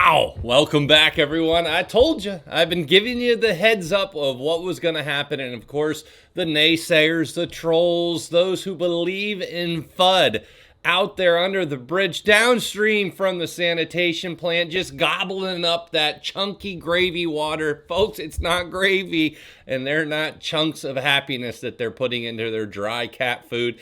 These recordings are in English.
Wow, welcome back everyone. I told you, I've been giving you the heads up of what was going to happen, and of course, the naysayers, the trolls, those who believe in FUD out there under the bridge downstream from the sanitation plant, just gobbling up that chunky gravy water. Folks, it's not gravy, and they're not chunks of happiness that they're putting into their dry cat food.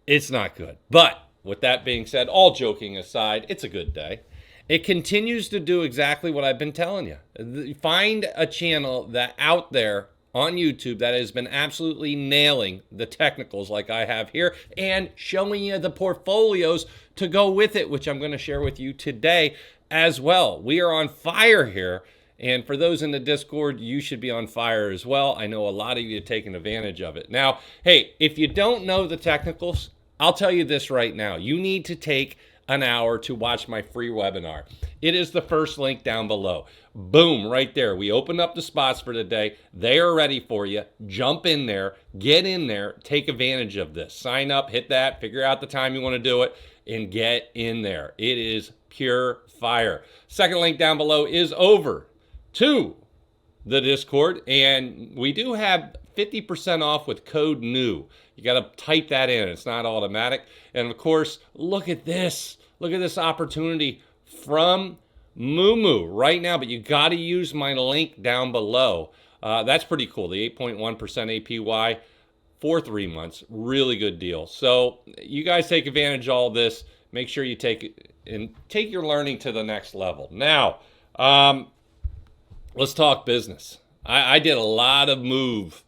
It's not good. But with that being said, all joking aside, it's a good day. It continues to do exactly what I've been telling you. Find a channel that out there on YouTube that has been absolutely nailing the technicals like I have here and showing you the portfolios to go with it, which I'm going to share with you today as well. We are on fire here. And for those in the Discord, you should be on fire as well. I know a lot of you are taking advantage of it. Now, hey, if you don't know the technicals, I'll tell you this right now. You need to take an hour to watch my free webinar. It is the first link down below. Boom, right there. We opened up the spots for today. They are ready for you. Jump in there, get in there, take advantage of this. Sign up, hit that, figure out the time you want to do it, and get in there. It is pure fire. Second link down below is over to the Discord, and we do have 50% off with code NEW. You got to type that in. It's not automatic. And of course, look at this. Look at this opportunity from Mumu right now, but you got to use my link down below. That's pretty cool. The 8.1% APY for 3 months. Really good deal. So you guys take advantage of all this. Make sure you take your learning to the next level. Now, let's talk business. I did a lot of movements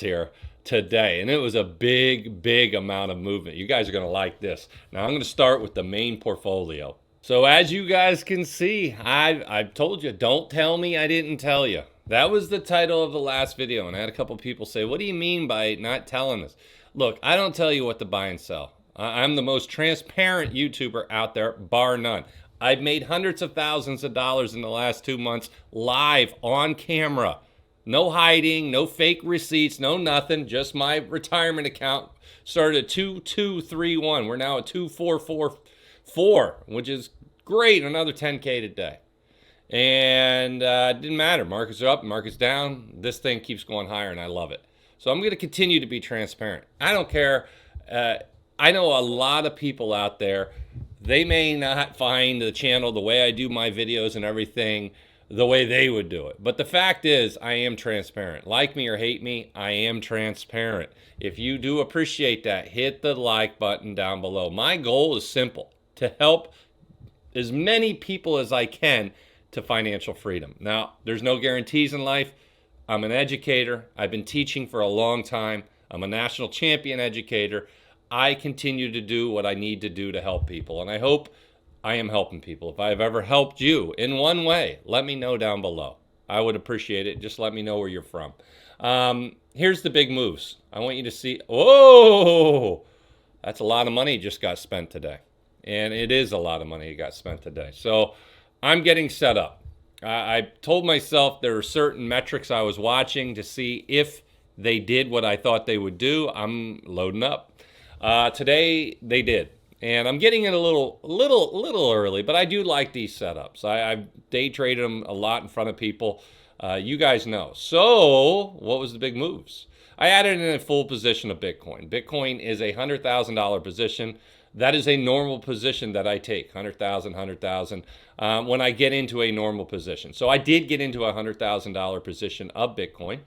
here today, and it was a big amount of movement. You guys are going to like this. Now I'm going to start with the main portfolio. So as you guys can see, I've told you, don't tell me I didn't tell you. That was the title of the last video, and I had a couple people say, what do you mean by not telling us? Look, I don't tell you what to buy and sell. I'm the most transparent YouTuber out there, bar none. I've made hundreds of thousands of dollars in the last 2 months live on camera. No hiding, no fake receipts, no nothing. Just my retirement account started at 2231. We're now at 2444, which is great. Another 10K today. And it didn't matter. Markets are up, markets down. This thing keeps going higher, and I love it. So I'm going to continue to be transparent. I don't care. I know a lot of people out there. They may not find the channel the way I do my videos and everything the way they would do it. But the fact is, I am transparent. Like me or hate me, I am transparent. If you do appreciate that, hit the like button down below. My goal is simple, to help as many people as I can to financial freedom. Now, there's no guarantees in life. I'm an educator. I've been teaching for a long time. I'm a national champion educator. I continue to do what I need to do to help people, and I hope I am helping people. If I've ever helped you in one way, let me know down below. I would appreciate it. Just let me know where you're from. Here's the big moves. I want you to see. Oh, that's a lot of money just got spent today. And it is a lot of money that got spent today. So I'm getting set up. I told myself there are certain metrics I was watching to see if they did what I thought they would do. I'm loading up. Today they did. And I'm getting it a little early, but I do like these setups. I've day traded them a lot in front of people. You guys know. So what was the big moves? I added in a full position of Bitcoin. Bitcoin is a $100,000 position. That is a normal position that I take, 100,000, 100,000, when I get into a normal position. So I did get into a $100,000 position of Bitcoin.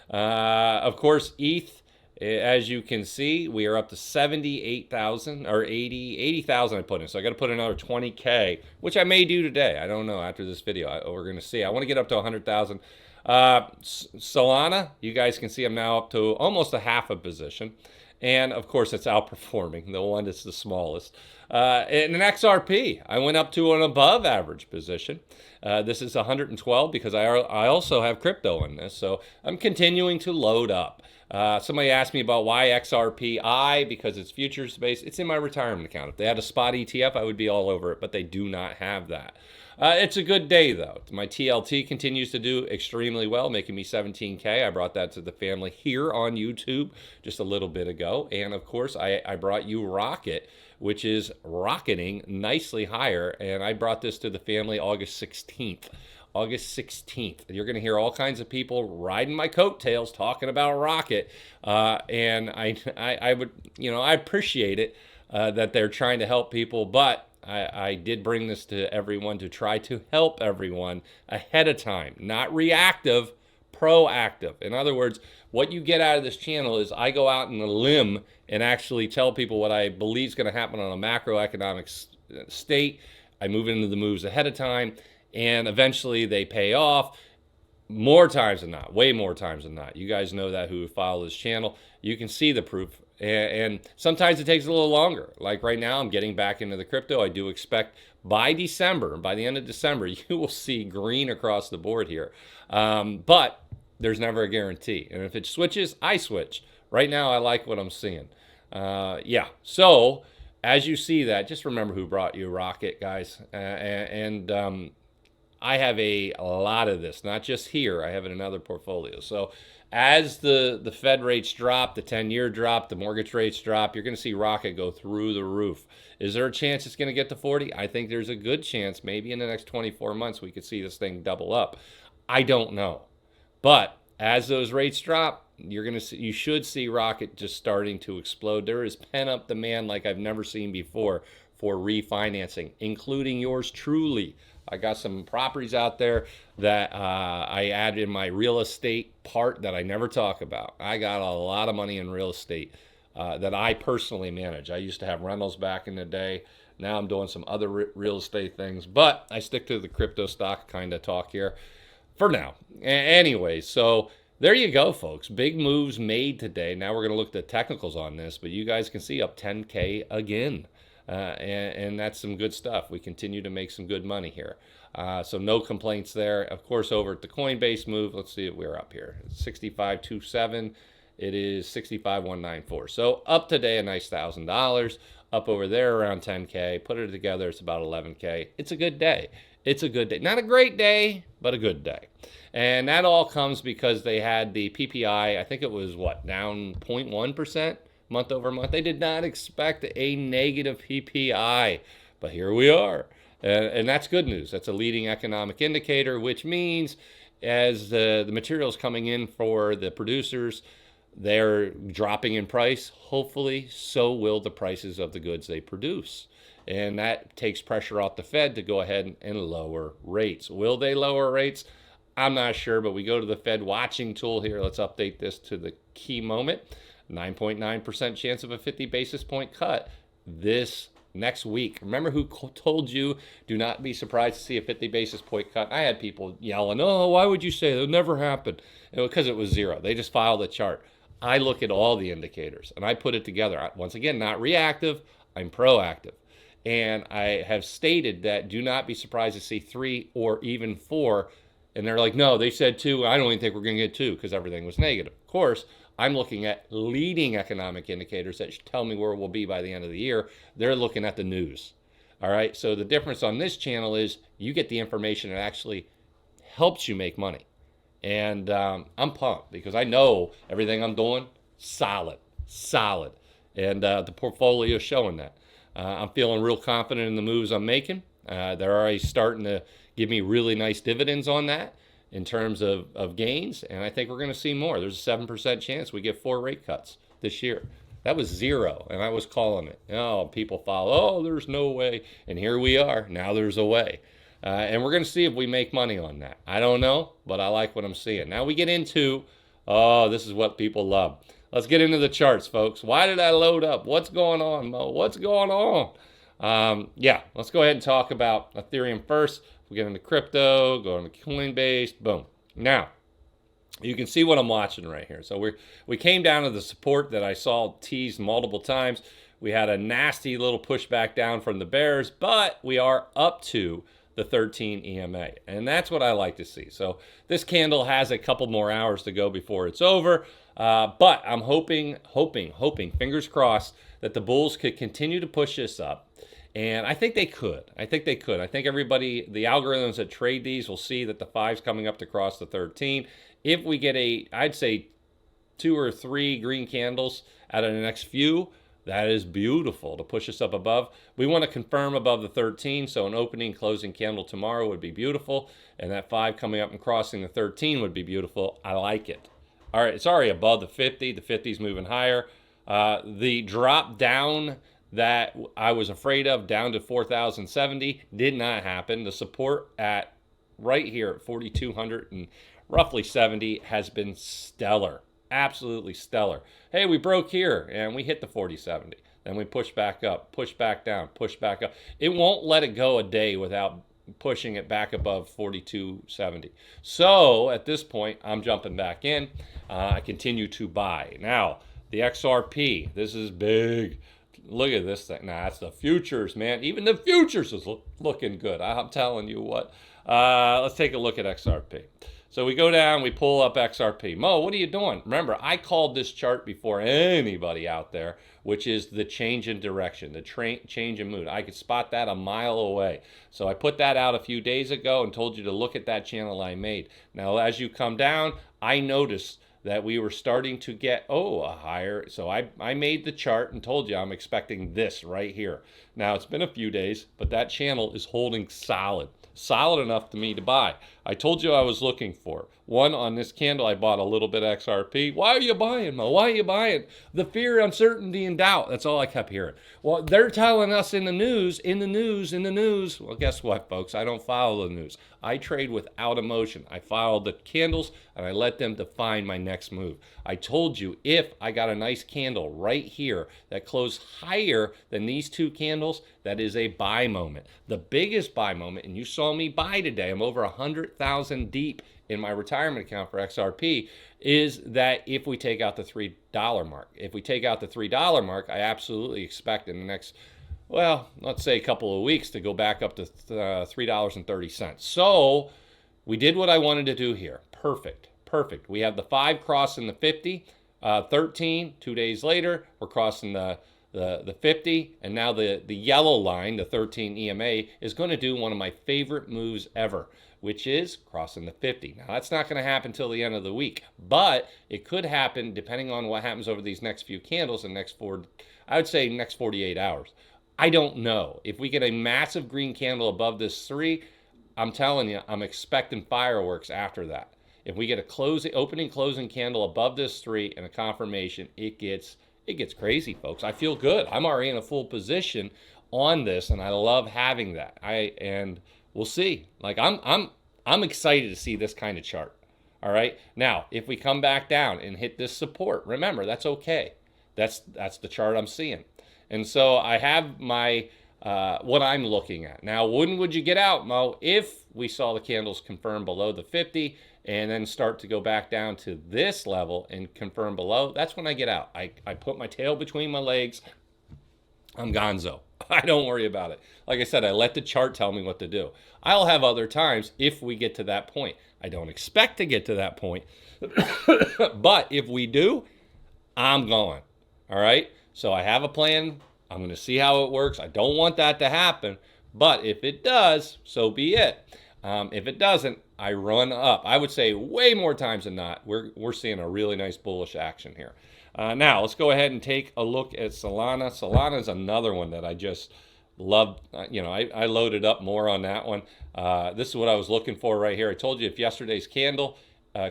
Of course, ETH. As you can see, we are up to 78,000 or 80,000 I put in. So I got to put another 20K, which I may do today. I don't know after this video. We're going to see. I want to get up to 100,000. Solana, you guys can see I'm now up to almost a half a position. And of course, it's outperforming, the one that's the smallest. And an XRP, I went up to an above average position. This is 112 because I also have crypto in this. So I'm continuing to load up. Somebody asked me about why XRPI, because it's futures based. It's in my retirement account. If they had a spot ETF, I would be all over it, but they do not have that. It's a good day, though. My TLT continues to do extremely well, making me 17K. I brought that to the family here on YouTube just a little bit ago. And, of course, I brought you Rocket, which is rocketing nicely higher. And I brought this to the family August 16th. August 16th. You're going to hear all kinds of people riding my coattails talking about Rocket. And I would, I appreciate it that they're trying to help people, but I did bring this to everyone to try to help everyone ahead of time, not reactive, proactive. In other words, what you get out of this channel is I go out on a limb and actually tell people what I believe is going to happen on a macroeconomic state. I move into the moves ahead of time, and eventually they pay off more times than not, way more times than not. You guys know that who follow this channel. You can see the proof. And sometimes it takes a little longer. Like right now, I'm getting back into the crypto. I do expect by December, by the end of December, you will see green across the board here. But there's never a guarantee. And if it switches, I switch. Right now, I like what I'm seeing. Yeah. So as you see that, just remember who brought you Rocket, guys. I have a lot of this, not just here. I have it in other portfolios. So as the Fed rates drop, the 10-year drop, the mortgage rates drop, you're going to see Rocket go through the roof. Is there a chance it's going to get to 40? I think there's a good chance. Maybe in the next 24 months we could see this thing double up. I don't know. But as those rates drop, you should see Rocket just starting to explode. There is pent-up demand like I've never seen before for refinancing, including yours truly. I got some properties out there that I added in my real estate part that I never talk about. I got a lot of money in real estate that I personally manage. I used to have rentals back in the day. Now I'm doing some other real estate things, but I stick to the crypto stock kind of talk here for now. Anyway, so there you go, folks. Big moves made today. Now we're going to look at the technicals on this, but you guys can see up 10K again. And that's some good stuff. We continue to make some good money here. So no complaints there. Of course, over at the Coinbase move, let's see if we're up here. 65.27. It is 65.194. So up today a nice $1,000. Up over there around 10K. Put it together, it's about 11K. It's a good day. It's a good day. Not a great day, but a good day. And that all comes because they had the PPI, I think it was down 0.1%. month over month. They did not expect a negative PPI, but here we are. And that's good news. That's a leading economic indicator, which means as the materials coming in for the producers, they're dropping in price. Hopefully, so will the prices of the goods they produce. And that takes pressure off the Fed to go ahead and lower rates. Will they lower rates? I'm not sure, but we go to the Fed watching tool here. Let's update this to the key moment. 9.9% chance of a 50 basis point cut this next week. Remember who told you do not be surprised to see a 50 basis point cut? I had people yelling, oh, why would you say that? It'll never happen. Because it was zero. They just filed a chart. I look at all the indicators and I put it together. Once again, not reactive, I'm proactive. And I have stated that do not be surprised to see 3 or even 4. And they're like, no, they said 2. I don't even think we're going to get 2 because everything was negative. Of course, I'm looking at leading economic indicators that should tell me where we'll be by the end of the year. They're looking at the news. All right. So the difference on this channel is you get the information that actually helps you make money. And I'm pumped because I know everything I'm doing, solid. And the portfolio is showing that. I'm feeling real confident in the moves I'm making. They're already starting to give me really nice dividends on that in terms of gains, and I think we're going to see more. There's a 7% chance we get 4 rate cuts this year. That was 0, and I was calling it. Oh, people follow, oh, there's no way, and here we are. Now there's a way. And we're going to see if we make money on that. I don't know, but I like what I'm seeing. Now we get into, oh, this is what people love. Let's get into the charts, folks. Why did I load up? What's going on, Mo? What's going on? Yeah, let's go ahead and talk about Ethereum first. We get into crypto, go into Coinbase, boom. Now, you can see what I'm watching right here. So we came down to the support that I saw teased multiple times. We had a nasty little pushback down from the bears, but we are up to the 13 EMA. And that's what I like to see. So this candle has a couple more hours to go before it's over. But I'm hoping, fingers crossed, that the bulls could continue to push this up. And I think they could. I think everybody, the algorithms that trade these will see that the 5's coming up to cross the 13. If we get I'd say 2 or 3 green candles out of the next few, that is beautiful to push us up above. We want to confirm above the 13, so an opening, closing candle tomorrow would be beautiful, and that 5 coming up and crossing the 13 would be beautiful. I like it. All right, it's already above the 50. The 50's moving higher. The drop down that I was afraid of, down to 4,070, did not happen. The support at right here at 4,200 and roughly 70 has been stellar. Absolutely stellar. Hey, we broke here and we hit the 4070. Then we push back up, push back down, push back up. It won't let it go a day without pushing it back above 4270. So at this point, I'm jumping back in. I continue to buy. Now, the XRP, this is big. Look at this thing. Now, that's the futures, man. Even the futures is looking good. I'm telling you what. Let's take a look at XRP. So we go down, we pull up XRP. Mo, what are you doing? Remember, I called this chart before anybody out there, which is the change in direction, the change in mood. I could spot that a mile away. So I put that out a few days ago and told you to look at that channel I made. Now, as you come down, I noticed that we were starting to get, a higher. So I made the chart and told you I'm expecting this right here. Now, it's been a few days, but that channel is holding solid enough to me to buy. I told you I was looking for. One, on this candle, I bought a little bit of XRP. Why are you buying, Mo? Why are you buying? The fear, uncertainty, and doubt. That's all I kept hearing. Well, they're telling us in the news. Well, guess what, folks? I don't follow the news. I trade without emotion. I follow the candles, and I let them define my next move. I told you, if I got a nice candle right here that closed higher than these 2 candles, that is a buy moment. The biggest buy moment, and you saw me buy today, I'm over 100,000 deep in my retirement account for XRP, is that if we take out the $3 mark. If we take out the $3 mark, I absolutely expect in the next, well, let's say a couple of weeks to go back up to $3.30. So we did what I wanted to do here. Perfect. We have the 5 crossing the 50, 13, 2 days later, we're crossing the 50, and now the yellow line, the 13 EMA, is going to do one of my favorite moves ever, which is crossing the 50. Now, that's not going to happen till the end of the week, but it could happen depending on what happens over these next few candles and next 48 hours. I don't know. If we get a massive green candle above this 3, I'm telling you, I'm expecting fireworks after that. If we get a opening, closing candle above this 3 and a confirmation, it gets crazy, folks. I feel good. I'm already in a full position on this, and I love having that. And we'll see. Like I'm excited to see this kind of chart. All right. Now, if we come back down and hit this support, remember, that's okay. That's the chart I'm seeing. And so I have my what I'm looking at. Now, when would you get out, Mo? If we saw the candles confirm below the 50 and then start to go back down to this level and confirm below, that's when I get out. I put my tail between my legs. I'm gonzo. I don't worry about it. Like I said, I let the chart tell me what to do. I'll have other times if we get to that point. I don't expect to get to that point. But if we do, I'm going. All right? So I have a plan. I'm going to see how it works. I don't want that to happen. But if it does, so be it. If it doesn't, I run up. I would say way more times than not, we're seeing a really nice bullish action here. Now, let's go ahead and take a look at Solana. Solana is another one that I just love. I loaded up more on that one. This is what I was looking for right here. I told you if yesterday's candle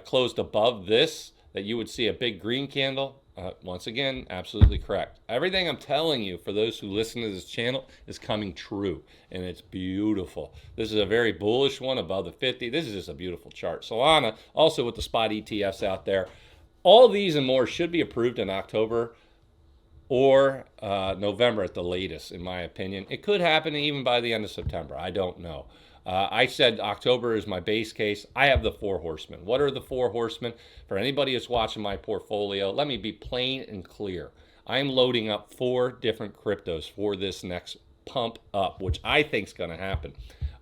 closed above this, that you would see a big green candle. Once again, absolutely correct. Everything I'm telling you for those who listen to this channel is coming true, and it's beautiful. This is a very bullish one above the 50. This is just a beautiful chart. Solana, also with the spot ETFs out there. All these and more should be approved in October or November at the latest, in my opinion. It could happen even by the end of September. I don't know. I said October is my base case. I have the 4 horsemen. What are the 4 horsemen? For anybody that's watching my portfolio, let me be plain and clear. I'm loading up 4 different cryptos for this next pump up, which I think is going to happen.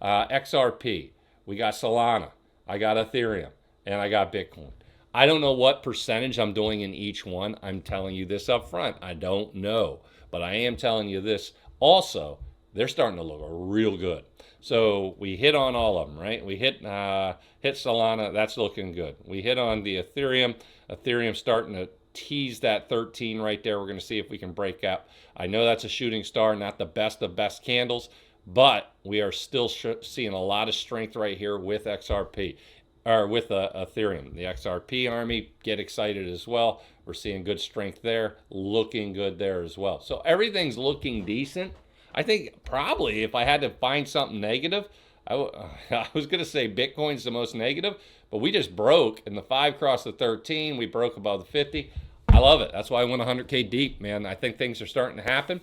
XRP, we got Solana, I got Ethereum, and I got Bitcoin. I don't know what percentage I'm doing in each one. I'm telling you this up front. I don't know. But I am telling you this also. They're starting to look real good. So we hit on all of them, right? We hit Solana. That's looking good. We hit on the Ethereum. Ethereum starting to tease that 13 right there. We're going to see if we can break out. I know that's a shooting star, not the best of best candles, but we are still seeing a lot of strength right here with XRP. Or with Ethereum. The XRP army, get excited as well. We're seeing good strength there, looking good there as well. So everything's looking decent. I think probably if I had to find something negative, I was going to say Bitcoin's the most negative, but we just broke in the 5 crossed the 13. We broke above the 50. I love it. That's why I went 100K deep, man. I think things are starting to happen.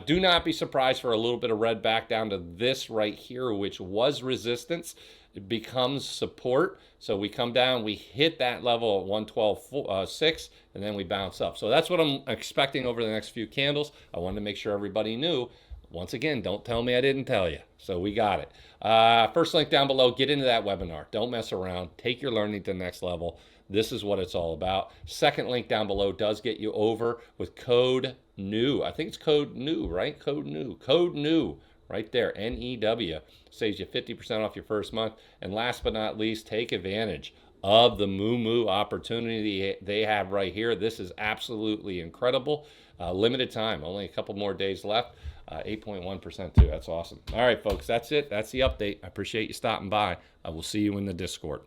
Do not be surprised for a little bit of red back down to this right here, which was resistance. It becomes support. So we come down, we hit that level at 112.6, and then we bounce up. So that's what I'm expecting over the next few candles. I wanted to make sure everybody knew. Once again, don't tell me I didn't tell you. So we got it. First link down below, get into that webinar. Don't mess around. Take your learning to the next level. This is what it's all about. Second link down below does get you over with code NEW. I think it's code NEW, right? Code NEW. Code NEW right there. NEW. Saves you 50% off your first month. And last but not least, take advantage of the Moo opportunity they have right here. This is absolutely incredible. Limited time. Only a couple more days left. 8.1% too. That's awesome. All right, folks. That's it. That's the update. I appreciate you stopping by. I will see you in the Discord.